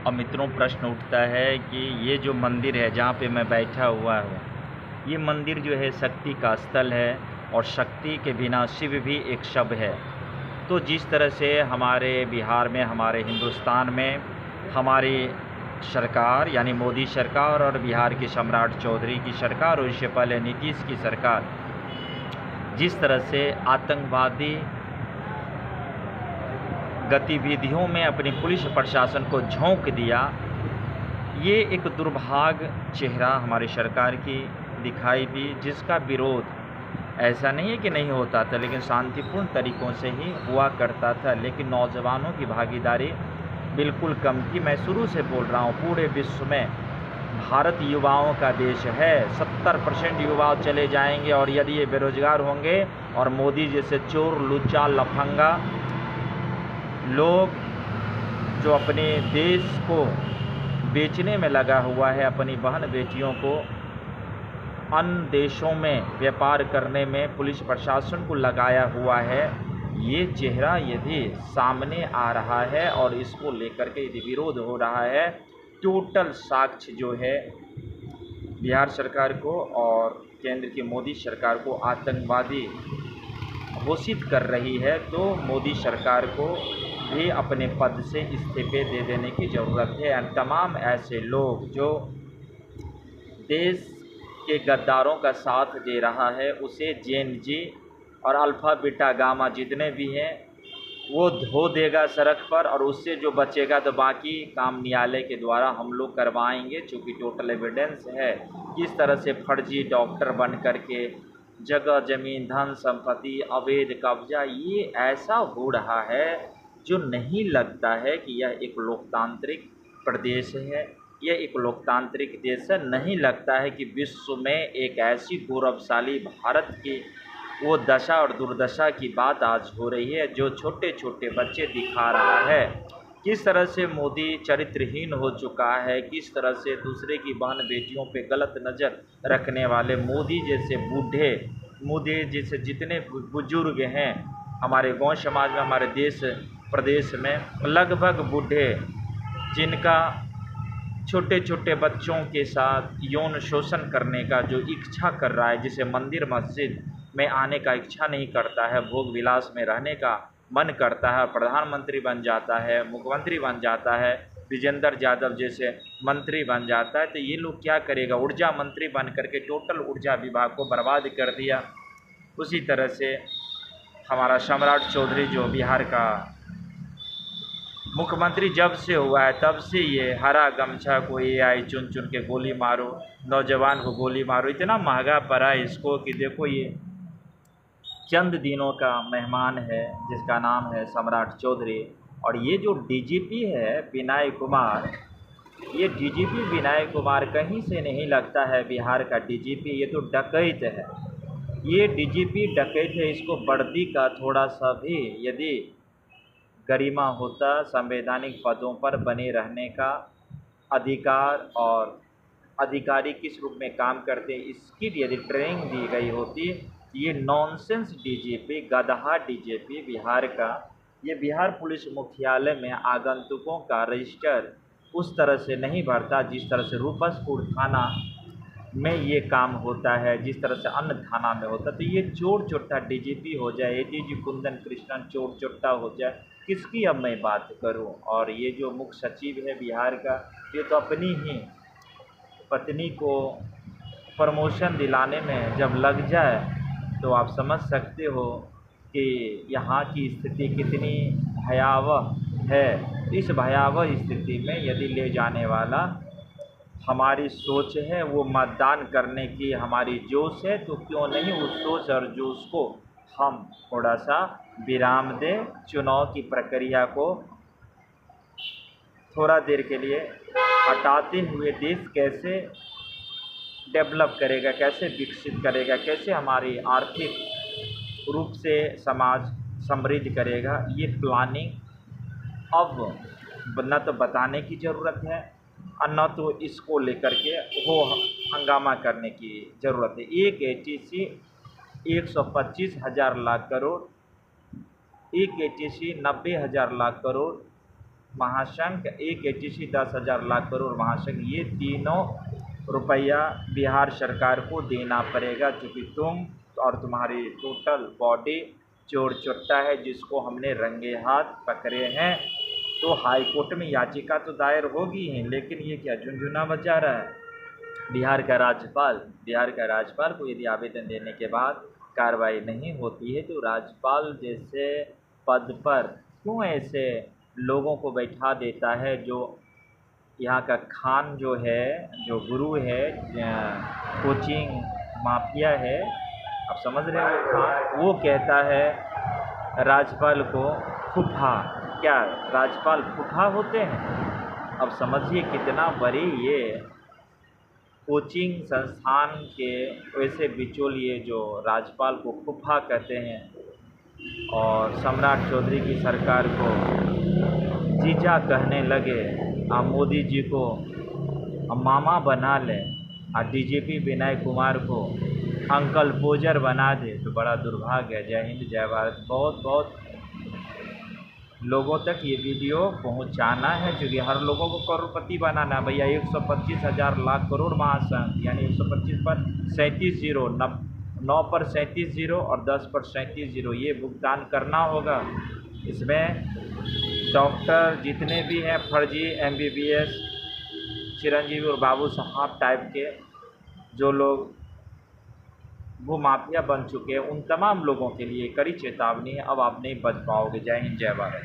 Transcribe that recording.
अब मित्रों प्रश्न उठता है कि ये जो मंदिर है जहाँ पे मैं बैठा हुआ हूँ, ये मंदिर जो है शक्ति का स्थल है और शक्ति के बिना शिव भी एक शव है। तो जिस तरह से हमारे बिहार में, हमारे हिंदुस्तान में हमारी सरकार यानी मोदी सरकार और बिहार की सम्राट चौधरी की सरकार और इससे पहले नीतीश की सरकार जिस तरह से आतंकवादी गतिविधियों में अपनी पुलिस प्रशासन को झोंक दिया, ये एक दुर्भाग्य चेहरा हमारी सरकार की दिखाई दी, जिसका विरोध ऐसा नहीं है कि नहीं होता था, लेकिन शांतिपूर्ण तरीक़ों से ही हुआ करता था। लेकिन नौजवानों की भागीदारी बिल्कुल कम थी। मैं शुरू से बोल रहा हूँ, पूरे विश्व में भारत युवाओं का देश है। 70% युवा चले जाएंगे और यदि ये बेरोजगार होंगे और मोदी जैसे चोर, लुच्चा, लफंगा लोग जो अपने देश को बेचने में लगा हुआ है, अपनी बहन बेटियों को अन्य देशों में व्यापार करने में पुलिस प्रशासन को लगाया हुआ है, ये चेहरा यदि सामने आ रहा है और इसको लेकर के यदि विरोध हो रहा है, टोटल साक्ष्य जो है बिहार सरकार को और केंद्र की मोदी सरकार को आतंकवादी घोषित कर रही है, तो मोदी सरकार को भी अपने पद से इस्तीफे दे देने की ज़रूरत है। और तमाम ऐसे लोग जो देश के गद्दारों का साथ दे रहा है, उसे जेएनजी और अल्फ़ा बीटा गामा जितने भी हैं वो धो देगा सड़क पर, और उससे जो बचेगा तो बाकी काम न्यायालय के द्वारा हम लोग करवाएंगे, चूँकि टोटल एविडेंस है। किस तरह से फर्जी डॉक्टर बन करके जगह ज़मीन, धन संपत्ति, अवैध कब्जा, ये ऐसा हो रहा है जो नहीं लगता है कि यह एक लोकतांत्रिक प्रदेश है, यह एक लोकतांत्रिक देश है। नहीं लगता है कि विश्व में एक ऐसी गौरवशाली भारत की वो दशा और दुर्दशा की बात आज हो रही है, जो छोटे छोटे बच्चे दिखा रहा है। किस तरह से मोदी चरित्रहीन हो चुका है, किस तरह से दूसरे की बहन बेटियों पे गलत नज़र रखने वाले मोदी जैसे जितने बुजुर्ग हैं हमारे गांव समाज में, हमारे देश प्रदेश में, लगभग बूढ़े जिनका छोटे छोटे बच्चों के साथ यौन शोषण करने का जो इच्छा कर रहा है, जिसे मंदिर मस्जिद में आने का इच्छा नहीं करता है, भोग विलास में रहने का मन करता है, प्रधानमंत्री बन जाता है, मुख्यमंत्री बन जाता है, विजेंद्र यादव जैसे मंत्री बन जाता है, तो ये लोग क्या करेगा? ऊर्जा मंत्री बन करके टोटल ऊर्जा विभाग को बर्बाद कर दिया। उसी तरह से हमारा सम्राट चौधरी जो बिहार का मुख्यमंत्री जब से हुआ है तब से ये हरा गमछा को AI चुन चुन के गोली मारो, नौजवान को गोली मारो, इतना महंगा पड़ा इसको कि देखो ये चंद दिनों का मेहमान है जिसका नाम है सम्राट चौधरी। और ये जो DGP है विनय कुमार, ये DGP विनय कुमार कहीं से नहीं लगता है बिहार का DGP, ये तो डकैत है। ये DGP डकैत है। इसको वर्दी का थोड़ा सा भी यदि गरिमा होता, संवैधानिक पदों पर बने रहने का अधिकार और अधिकारी किस रूप में काम करते हैं इसकी यदि ट्रेनिंग दी गई होती, ये नॉनसेंस DGP, गधा DGP बिहार का, ये बिहार पुलिस मुख्यालय में आगंतुकों का रजिस्टर उस तरह से नहीं भरता जिस तरह से रूपसपुर थाना में ये काम होता है, जिस तरह से अन्य थाना में होता। तो ये चोर चोट्टा DGP हो जाए, ADG कुंदन कृष्णन चोर चोट्टा हो जाए, किसकी अब मैं बात करूं? और ये जो मुख्य सचिव है बिहार का, ये तो अपनी ही पत्नी को प्रमोशन दिलाने में जब लग जाए तो आप समझ सकते हो कि यहाँ की स्थिति कितनी भयावह है। इस भयावह स्थिति में यदि ले जाने वाला हमारी सोच है, वो मतदान करने की हमारी जोश है, तो क्यों नहीं उस सोच और जोश को हम थोड़ा सा विराम दें, चुनाव की प्रक्रिया को थोड़ा देर के लिए हटाते हुए देश कैसे डेवलप करेगा, कैसे विकसित करेगा, कैसे हमारी आर्थिक रूप से समाज समृद्ध करेगा, ये प्लानिंग अब न तो बताने की ज़रूरत है और न तो इसको लेकर के वो हंगामा करने की ज़रूरत है। एक ATC 125,000 लाख करोड़, एक ATC 90,000 लाख करोड़ महाशंख, एक एचईसी 10,000 लाख करोड़ महाशंख, ये तीनों रुपया बिहार सरकार को देना पड़ेगा, क्योंकि तुम और तुम्हारी टोटल बॉडी चोर चुट्टा है, जिसको हमने रंगे हाथ पकड़े हैं। तो हाई कोर्ट में याचिका तो दायर होगी ही, लेकिन ये क्या झुनझुना बजा रहा है। बिहार का राज्यपाल को यदि आवेदन देने के बाद कार्रवाई नहीं होती है, तो राज्यपाल जैसे पद पर क्यों ऐसे लोगों को बैठा देता है, जो यहाँ का खान जो है, जो गुरु है, कोचिंग माफिया है, आप समझ रहे हो, खान वो कहता है राज्यपाल को फूफा। क्या राज्यपाल फूफा होते हैं? अब समझिए कितना बड़ी ये कोचिंग संस्थान के वैसे बिचौलिए जो राज्यपाल को फूफा कहते हैं, और सम्राट चौधरी की सरकार को जीजा कहने लगे, आप मोदी जी को मामा बना लें, और डीजीपी विनय कुमार को अंकल पोजर बना दे, तो बड़ा दुर्भाग्य है। जय हिंद, जय भारत। बहुत लोगों तक ये वीडियो पहुंचाना है, क्योंकि हर लोगों को करोड़पति बनाना है भैया। 125,000 लाख करोड़ महाशंख, यानी 125 पर 37 जीरो, 9 पर 37 जीरो और 10 पर 37 जीरो, ये भुगतान करना होगा। इसमें डॉक्टर जितने भी हैं फर्जी MBBS, चिरंजीवी और बाबू साहब टाइप के जो लोग वो माफिया बन चुके हैं, उन तमाम लोगों के लिए कड़ी चेतावनी है, अब आप नहीं बच पाओगे। जय हिंद, जय भारत।